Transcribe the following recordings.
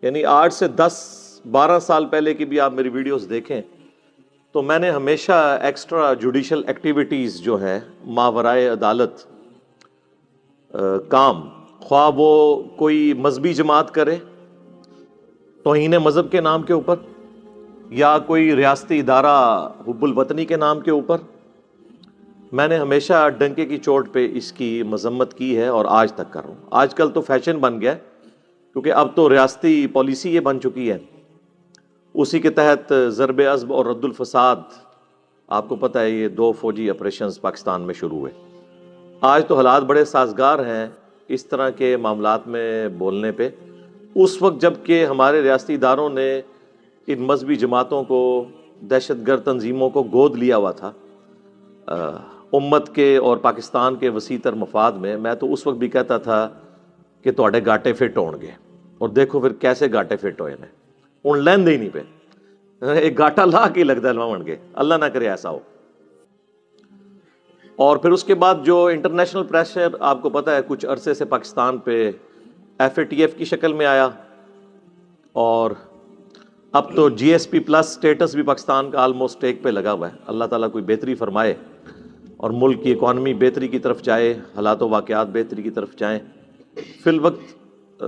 یعنی آج سے 10-12 سال پہلے کی بھی آپ میری ویڈیوز دیکھیں تو میں نے ہمیشہ ایکسٹرا جوڈیشل ایکٹیویٹیز جو ہیں ماورائے عدالت کام، خواہ وہ کوئی مذہبی جماعت کرے توہین مذہب کے نام کے اوپر، یا کوئی ریاستی ادارہ حب الوطنی کے نام کے اوپر، میں نے ہمیشہ ڈنکے کی چوٹ پہ اس کی مذمت کی ہے اور آج تک کر رہا ہوں۔ آج کل تو فیشن بن گیا ہے، کیونکہ اب تو ریاستی پالیسی یہ بن چکی ہے، اسی کے تحت ضرب عضب اور رد الفساد، آپ کو پتہ ہے یہ 2 فوجی آپریشنز پاکستان میں شروع ہوئے۔ آج تو حالات بڑے سازگار ہیں اس طرح کے معاملات میں بولنے پہ۔ اس وقت جب کہ ہمارے ریاستی اداروں نے ان مذہبی جماعتوں کو، دہشت گرد تنظیموں کو گود لیا ہوا تھا امت کے اور پاکستان کے وسیع تر مفاد میں تو اس وقت بھی کہتا تھا کہ تواڈے گاٹے فٹ ہون گے، اور دیکھو پھر کیسے گاٹے فٹ ہوئے ہیں، ان لین دے ہی نہیں پہ ایک گاٹا لا کے لگتا ہے لوان کے، اللہ نہ کرے ایسا ہو۔ اور پھر اس کے بعد جو انٹرنیشنل پریشر آپ کو پتہ ہے کچھ عرصے سے پاکستان پہ FATF کی شکل میں آیا، اور اب تو GSP+ سٹیٹس بھی پاکستان کا آلموسٹ ٹیک پہ لگا ہوا ہے۔ اللہ تعالیٰ کوئی بہتری فرمائے اور ملک کی اکانومی بہتری کی طرف جائے، حالات و واقعات بہتری کی طرف جائیں۔ فی الوقت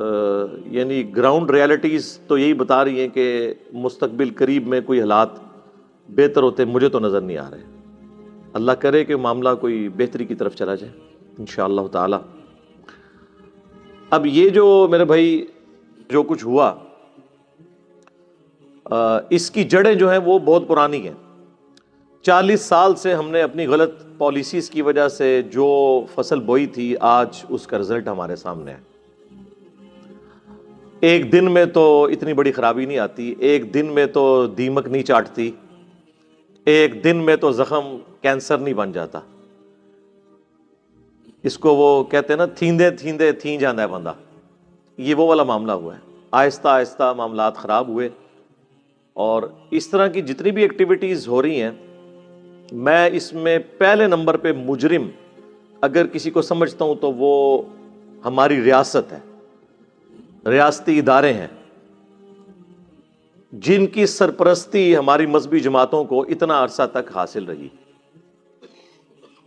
یعنی گراؤنڈ ریالٹیز تو یہی بتا رہی ہیں کہ مستقبل قریب میں کوئی حالات بہتر ہوتے مجھے تو نظر نہیں آ رہے۔ اللہ کرے کہ معاملہ کوئی بہتری کی طرف چلا جائے انشاءاللہ تعالی۔ اب یہ جو میرے بھائی جو کچھ ہوا، اس کی جڑیں جو ہیں وہ بہت پرانی ہیں۔ 40 سال سے ہم نے اپنی غلط پالیسیز کی وجہ سے جو فصل بوئی تھی، آج اس کا رزلٹ ہمارے سامنے ہے۔ ایک دن میں تو اتنی بڑی خرابی نہیں آتی، ایک دن میں تو دیمک نہیں چاٹتی، ایک دن میں تو زخم کینسر نہیں بن جاتا۔ اس کو وہ کہتے ہیں نا، تھیندے تھیندے تھین جاندہ ہے بندہ، یہ وہ والا معاملہ ہوا ہے۔ آہستہ آہستہ معاملات خراب ہوئے، اور اس طرح کی جتنی بھی ایکٹیویٹیز ہو رہی ہیں، میں اس میں پہلے نمبر پہ مجرم اگر کسی کو سمجھتا ہوں تو وہ ہماری ریاست ہے، ریاستی ادارے ہیں جن کی سرپرستی ہماری مذہبی جماعتوں کو اتنا عرصہ تک حاصل رہی،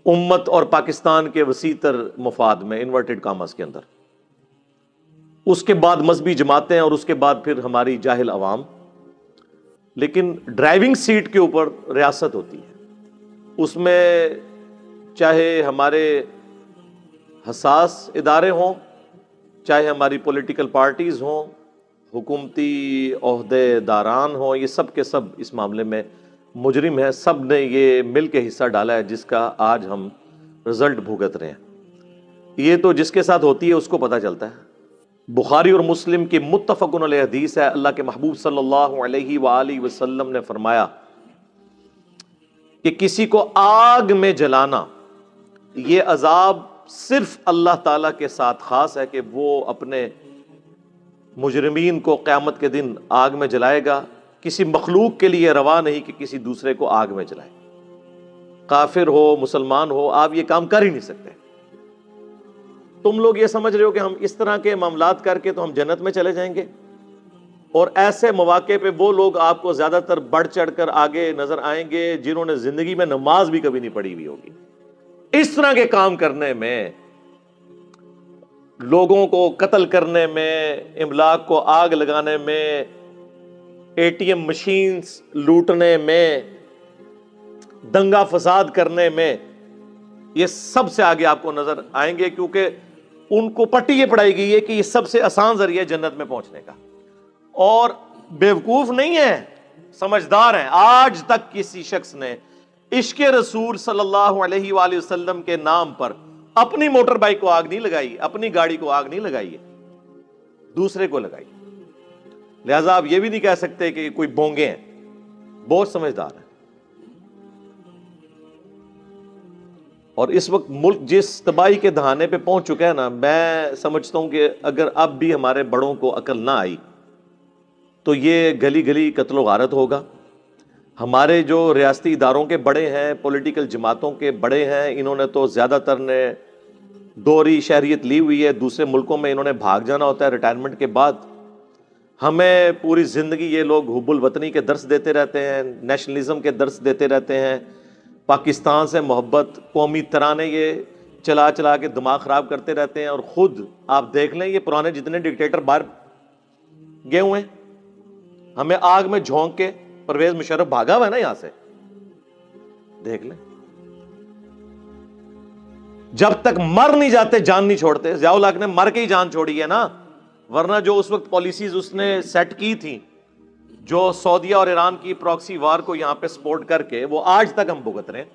امت اور پاکستان کے وسیع تر مفاد میں، انورٹڈ کاماز کے اندر۔ اس کے بعد مذہبی جماعتیں، اور اس کے بعد پھر ہماری جاہل عوام۔ لیکن ڈرائیونگ سیٹ کے اوپر ریاست ہوتی ہے، اس میں چاہے ہمارے حساس ادارے ہوں، چاہے ہماری پولیٹیکل پارٹیز ہوں، حکومتی عہدے داران ہوں، یہ سب کے سب اس معاملے میں مجرم ہیں۔ سب نے یہ مل کے حصہ ڈالا ہے جس کا آج ہم رزلٹ بھگت رہے ہیں۔ یہ تو جس کے ساتھ ہوتی ہے اس کو پتہ چلتا ہے۔ بخاری اور مسلم کی متفقن علیہ حدیث ہے، اللہ کے محبوب صلی اللہ علیہ وآلہ وسلم نے فرمایا کہ کسی کو آگ میں جلانا، یہ عذاب صرف اللہ تعالیٰ کے ساتھ خاص ہے کہ وہ اپنے مجرمین کو قیامت کے دن آگ میں جلائے گا۔ کسی مخلوق کے لیے روا نہیں کہ کسی دوسرے کو آگ میں جلائے، کافر ہو مسلمان ہو، آپ یہ کام کر ہی نہیں سکتے۔ تم لوگ یہ سمجھ رہے ہو کہ ہم اس طرح کے معاملات کر کے تو ہم جنت میں چلے جائیں گے، اور ایسے مواقع پہ وہ لوگ آپ کو زیادہ تر بڑھ چڑھ کر آگے نظر آئیں گے جنہوں نے زندگی میں نماز بھی کبھی نہیں پڑھی ہوئی ہوگی۔ اس طرح کے کام کرنے میں، لوگوں کو قتل کرنے میں، املاک کو آگ لگانے میں، ATM مشینز لوٹنے میں، دنگا فساد کرنے میں، یہ سب سے آگے آپ کو نظر آئیں گے، کیونکہ ان کو پٹی یہ پڑھائی گئی ہے کہ یہ سب سے آسان ذریعہ جنت میں پہنچنے کا۔ اور بیوقوف نہیں ہے، سمجھدار ہیں۔ آج تک کسی شخص نے عشق رسول صلی اللہ علیہ وآلہ وسلم کے نام پر اپنی موٹر بائک کو آگ نہیں لگائی، اپنی گاڑی کو آگ نہیں لگائی ہے، دوسرے کو لگائی۔ لہٰذا آپ یہ بھی نہیں کہہ سکتے کہ کوئی بونگے ہیں، بہت سمجھدار ہیں۔ اور اس وقت ملک جس تباہی کے دہانے پہ پہنچ چکا ہے نا، میں سمجھتا ہوں کہ اگر اب بھی ہمارے بڑوں کو عقل نہ آئی تو یہ گلی گلی قتل و غارت ہوگا۔ ہمارے جو ریاستی اداروں کے بڑے ہیں، پولیٹیکل جماعتوں کے بڑے ہیں، انہوں نے تو زیادہ تر نے دوہری شہریت لی ہوئی ہے، دوسرے ملکوں میں انہوں نے بھاگ جانا ہوتا ہے ریٹائرمنٹ کے بعد۔ ہمیں پوری زندگی یہ لوگ حب الوطنی کے درس دیتے رہتے ہیں، نیشنلزم کے درس دیتے رہتے ہیں، پاکستان سے محبت، قومی ترانے یہ چلا چلا کے دماغ خراب کرتے رہتے ہیں، اور خود آپ دیکھ لیں یہ پرانے جتنے ڈکٹیٹر باہر گئے ہوئے ہیں، ہمیں آگ میں جھونک کے پرویز مشرف بھاگا ہوا ہے نا یہاں سے، دیکھ لیں۔ جب تک مر نہیں جاتے جان نہیں چھوڑتے۔ ضیاء الحق نے مر کے ہی جان چھوڑی ہے نا، ورنہ جو اس وقت پالیسیز اس نے سیٹ کی تھی، جو سعودیہ اور ایران کی پراکسی وار کو یہاں پہ سپورٹ کر کے، وہ آج تک ہم بھگت رہے ہیں۔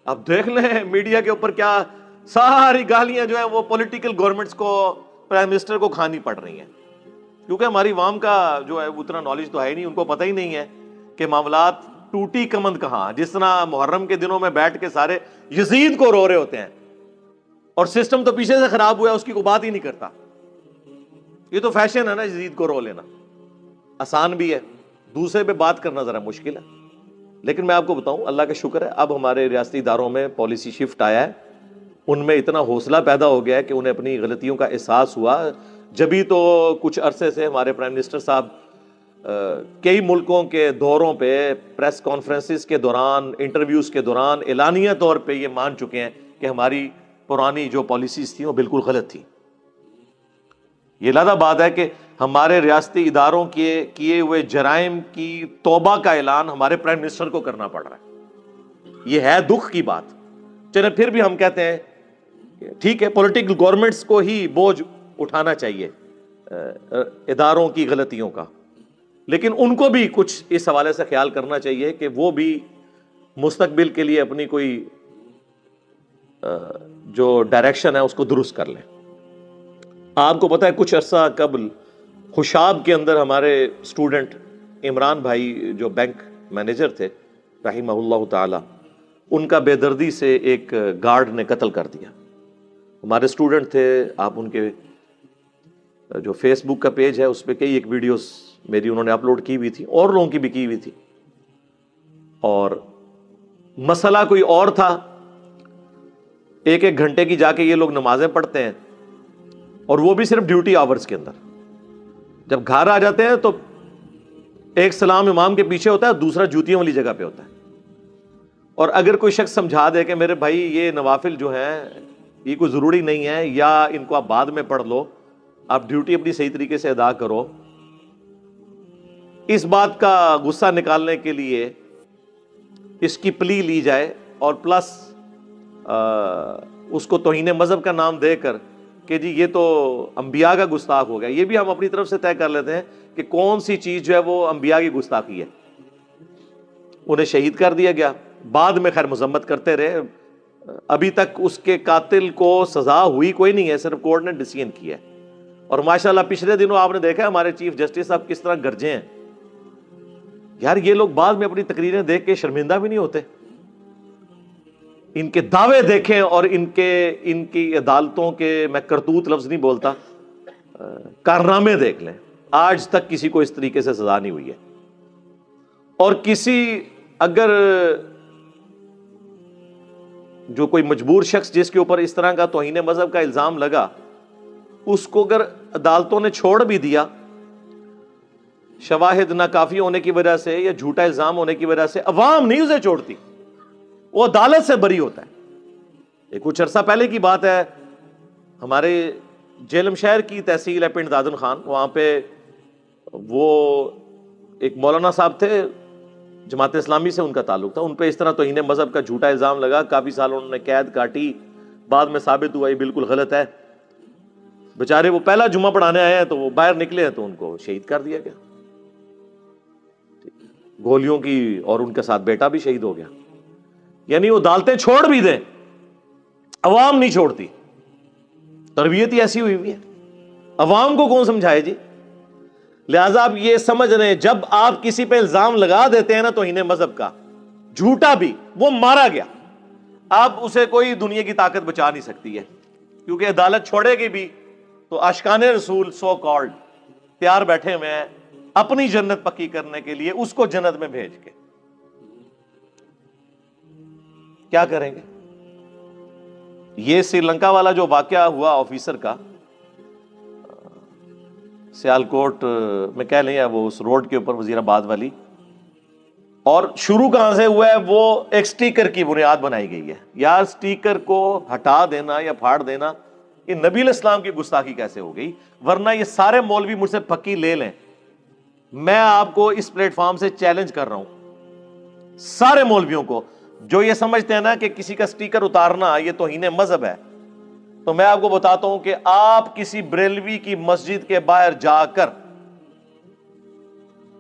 اب دیکھ لیں میڈیا کے اوپر کیا ساری گالیاں جو ہیں وہ پولیٹیکل گورنمنٹس کو، پرائم منسٹر کو کھانی پڑ رہی ہیں، کیونکہ ہماری عوام کا جو ہے اتنا نالج تو ہے نہیں، ان کو پتہ ہی نہیں ہے کہ معاملات ٹوٹی کمند کہاں۔ جس طرح محرم کے دنوں میں بیٹھ کے سارے یزید کو رو رہے ہوتے ہیں، اور سسٹم تو پیچھے سے خراب ہوا ہے، اس کی کوئی بات ہی نہیں کرتا۔ یہ تو فیشن ہے نا یزید کو رو لینا، آسان بھی ہے، دوسرے پہ بات کرنا ذرا مشکل ہے۔ لیکن میں آپ کو بتاؤں، اللہ کا شکر ہے اب ہمارے ریاستی اداروں میں پالیسی شفٹ آیا ہے، ان میں اتنا حوصلہ پیدا ہو گیا ہے کہ انہیں اپنی غلطیوں کا احساس ہوا۔ جبھی تو کچھ عرصے سے ہمارے پرائم منسٹر صاحب کئی ملکوں کے دوروں پہ، پریس کانفرنسز کے دوران، انٹرویوز کے دوران اعلانیہ طور پہ یہ مان چکے ہیں کہ ہماری پرانی جو پالیسیز تھیں وہ بالکل غلط تھی۔ یہ علیحدہ بات ہے کہ ہمارے ریاستی اداروں کے کیے ہوئے جرائم کی توبہ کا اعلان ہمارے پرائم منسٹر کو کرنا پڑ رہا ہے۔ یہ ہے دکھ کی بات۔ چلے پھر بھی ہم کہتے ہیں کہ ٹھیک ہے، پولیٹیکل گورنمنٹس کو ہی بوجھ اٹھانا چاہیے اداروں کی غلطیوں کا، لیکن ان کو بھی کچھ اس حوالے سے خیال کرنا چاہیے کہ وہ بھی مستقبل کے لیے اپنی کوئی جو ڈائریکشن ہے اس کو درست کر لیں۔ آپ کو پتہ ہے کچھ عرصہ قبل خوشاب کے اندر ہمارے اسٹوڈنٹ عمران بھائی جو بینک مینیجر تھے رحمہ اللہ تعالی، ان کا بے دردی سے ایک گارڈ نے قتل کر دیا۔ ہمارے اسٹوڈنٹ تھے، آپ ان کے جو فیس بک کا پیج ہے اس پہ کئی ایک ویڈیوز میری انہوں نے اپلوڈ کی ہوئی تھی، اور لوگوں کی بھی کی ہوئی تھی، اور مسئلہ کوئی اور تھا۔ ایک ایک گھنٹے کی جا کے یہ لوگ نمازیں پڑھتے ہیں، اور وہ بھی صرف ڈیوٹی آورز کے اندر۔ جب گھر آ جاتے ہیں تو ایک سلام امام کے پیچھے ہوتا ہے، دوسرا جوتیوں والی جگہ پہ ہوتا ہے۔ اور اگر کوئی شخص سمجھا دے کہ میرے بھائی یہ نوافل جو ہیں یہ کوئی ضروری نہیں ہے، یا ان کو آپ بعد میں پڑھ لو، آپ ڈیوٹی اپنی صحیح طریقے سے ادا کرو، اس بات کا غصہ نکالنے کے لیے اس کی پلی لی جائے، اور پلس اس کو توہین مذہب کا نام دے کر کہ جی یہ تو انبیاء کا گستاخ ہو گیا۔ یہ بھی ہم اپنی طرف سے طے کر لیتے ہیں کہ کون سی چیز جو ہے وہ انبیاء کی گستاخی ہے۔ انہیں شہید کر دیا گیا، بعد میں خیر مذمت کرتے رہے، ابھی تک اس کے قاتل کو سزا ہوئی کوئی نہیں ہے، صرف کورٹ نے ڈیسیژن کیا ہے۔ اور ماشاءاللہ پچھلے دنوں آپ نے دیکھا ہمارے چیف جسٹس صاحب کس طرح گرجے ہیں۔ یار یہ لوگ بعد میں اپنی تقریریں دیکھ کے شرمندہ بھی نہیں ہوتے؟ ان کے دعوے دیکھیں اور ان کی عدالتوں کے، میں کرتوت لفظ نہیں بولتا، کارنامے دیکھ لیں، آج تک کسی کو اس طریقے سے سزا نہیں ہوئی ہے۔ اور کسی اگر جو کوئی مجبور شخص جس کے اوپر اس طرح کا توہین مذہب کا الزام لگا، اس کو اگر عدالتوں نے چھوڑ بھی دیا شواہد ناکافی ہونے کی وجہ سے یا جھوٹا الزام ہونے کی وجہ سے، عوام نہیں اسے چھوڑتی، وہ عدالت سے بری ہوتا ہے۔ ایک کچھ عرصہ پہلے کی بات ہے، ہمارے جیلم شہر کی تحصیل ہے پنڈ دادن خان، وہاں پہ وہ ایک مولانا صاحب تھے، جماعت اسلامی سے ان کا تعلق تھا، ان پہ اس طرح توہین مذہب کا جھوٹا الزام لگا، کافی سال انہوں نے قید کاٹی، بعد میں ثابت ہوا یہ بالکل غلط ہے۔ بیچارے وہ پہلا جمعہ پڑھانے آئے ہیں تو وہ باہر نکلے ہیں تو ان کو شہید کر دیا گیا گولیوں کی، اور ان کے ساتھ بیٹا بھی شہید ہو گیا۔ یعنی وہ عدالتیں چھوڑ بھی دیں، عوام نہیں چھوڑتی، تربیت ہی ایسی ہوئی ہوئی ہے، عوام کو کون سمجھائے جی؟ لہٰذا آپ یہ سمجھ رہے ہیں جب آپ کسی پہ الزام لگا دیتے ہیں نا توہین مذہب کا، جھوٹا بھی، وہ مارا گیا، اب اسے کوئی دنیا کی طاقت بچا نہیں سکتی ہے، کیونکہ عدالت چھوڑے گی بھی تو عاشقان رسول سو کالڈ تیار بیٹھے ہوئے ہیں اپنی جنت پکی کرنے کے لیے، اس کو جنت میں بھیج کے کیا کریں گے؟ یہ سری لنکا والا جو واقعہ ہوا آفیسر کا، سیالکوٹ میں کہہ لیں یا وہ اس روڈ کے اوپر وزیر آباد والی، اور شروع کہاں سے ہوا ہے؟ وہ ایک سٹیکر کی بنیاد بنائی گئی ہے. یار سٹیکر کو ہٹا دینا یا پھاڑ دینا یہ نبی علیہ السلام کی گستاخی کیسے ہو گئی؟ ورنہ یہ سارے مولوی مجھ سے پکی لے لیں، میں آپ کو اس پلیٹ فارم سے چیلنج کر رہا ہوں، سارے مولویوں کو جو یہ سمجھتے ہیں نا کہ کسی کا سٹیکر اتارنا یہ توہین مذہب ہے، تو میں آپ کو بتاتا ہوں کہ آپ کسی بریلوی کی مسجد کے باہر جا کر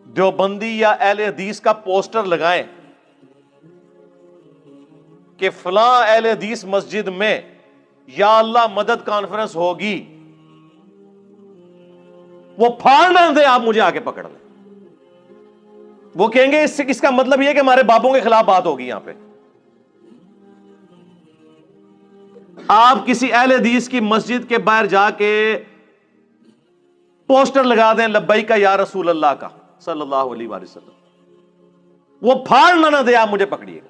دیوبندی یا اہل حدیث کا پوسٹر لگائیں کہ فلاں اہل حدیث مسجد میں یا اللہ مدد کانفرنس ہوگی، وہ پھاڑنا دیں، آپ مجھے آگے پکڑ لیں. وہ کہیں گے اس کا مطلب یہ ہے کہ ہمارے باپوں کے خلاف بات ہوگی. یہاں پہ آپ کسی اہل حدیث کی مسجد کے باہر جا کے پوسٹر لگا دیں لبیک یا رسول اللہ کا صلی اللہ علیہ وآلہ وسلم، وہ پھاڑنا نہ دے، آپ مجھے پکڑیے.